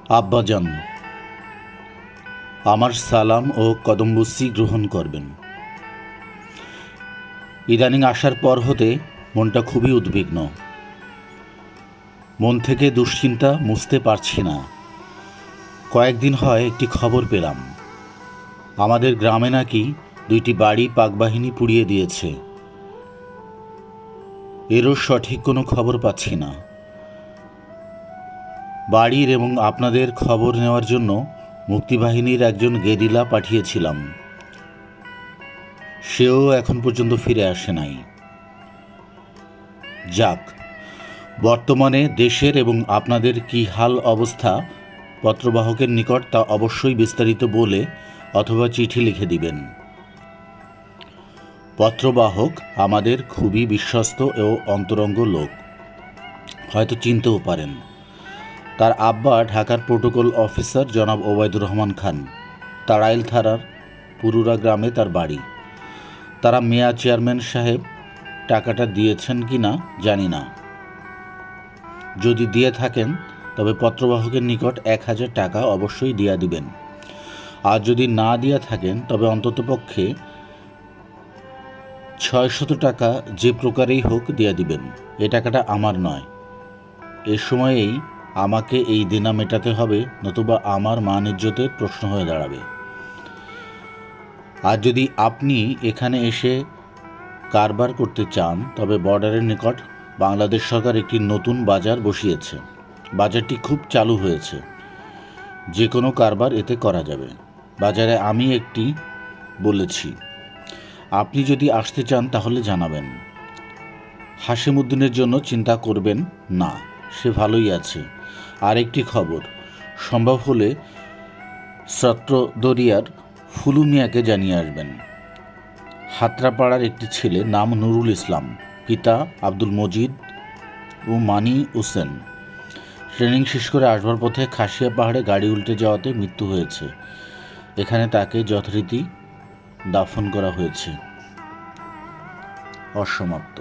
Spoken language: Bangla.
আব্বাজান, আমার সালাম ও কদমবুসি গ্রহণ করবেন। ইদানিং আসার পর হতে মনটা খুবই উদ্বিগ্ন। মন থেকে দুশ্চিন্তা মুছতে পারছি না। কয়েকদিন হয় একটি খবর পেলাম, আমাদের গ্রামে নাকি 2টি বাড়ি পাকবাহিনী পুড়িয়ে দিয়েছে। এরও সঠিক কোনো খবর পাচ্ছি না। বাড়ির এবং আপনাদের খবর নেওয়ার জন্য মুক্তিবাহিনীর একজন গেরিলা পাঠিয়েছিলাম, সেও এখন পর্যন্ত ফিরে আসে নাই। যাক, বর্তমানে দেশের এবং আপনাদের কি হাল অবস্থা পত্রবাহকের নিকট তা অবশ্যই বিস্তারিত বলে অথবা চিঠি লিখে দিবেন। পত্রবাহক আমাদের খুবই বিশ্বস্ত ও অন্তরঙ্গ লোক, হয়তো চিনতেও পারেন। তার আব্বা ঢাকার প্রোটোকল অফিসার জনাব ওবায়দুর রহমান খান। তাড়াইল থানার পুরুরা গ্রামে তার বাড়ি। তারা মেয়া চেয়ারম্যান সাহেব টাকাটা দিয়েছেন কি না জানি না। যদি দিয়ে থাকেন তবে পত্রবাহকের নিকট 1000 টাকা অবশ্যই দিয়া দিবেন। আর যদি না দিয়া থাকেন তবে অন্ততপক্ষে 600 টাকা যে প্রকারেই হোক দিয়া দিবেন। এ টাকাটা আমার নয়। এ সময়েই আমাকে এই দেনা মেটাতে হবে, নতুবা আমার মান ইজ্জতের প্রশ্ন হয়ে দাঁড়াবে। আর যদি আপনি এখানে এসে কারবার করতে চান তবে বর্ডারের নিকট বাংলাদেশ সরকার একটি নতুন বাজার বসিয়েছে। বাজারটি খুব চালু হয়েছে, যে কোনো কারবার এতে করা যাবে। বাজারে আমি একটি বলেছি, আপনি যদি আসতে চান তাহলে জানাবেন। হাশেমউদ্দিনের জন্য চিন্তা করবেন না, সে ভালোই আছে। আর একটি খবর, সম্ভব হলে চট্টদরিয়ার ফুলু মিয়াকে জানিয়ে আসবেন। হাতরাপাড়ার একটি ছেলে, নাম নুরুল ইসলাম, পিতা আব্দুল মজিদ ও মানি হোসেন। ট্রেনিং শেষ করে আসবার পথে খাসিয়া পাহাড়ে গাড়ি উল্টে যাওয়াতে মৃত্যু হয়েছে। এখানে তাকে যথারীতি দাফন করা হয়েছে। অসমাপ্ত।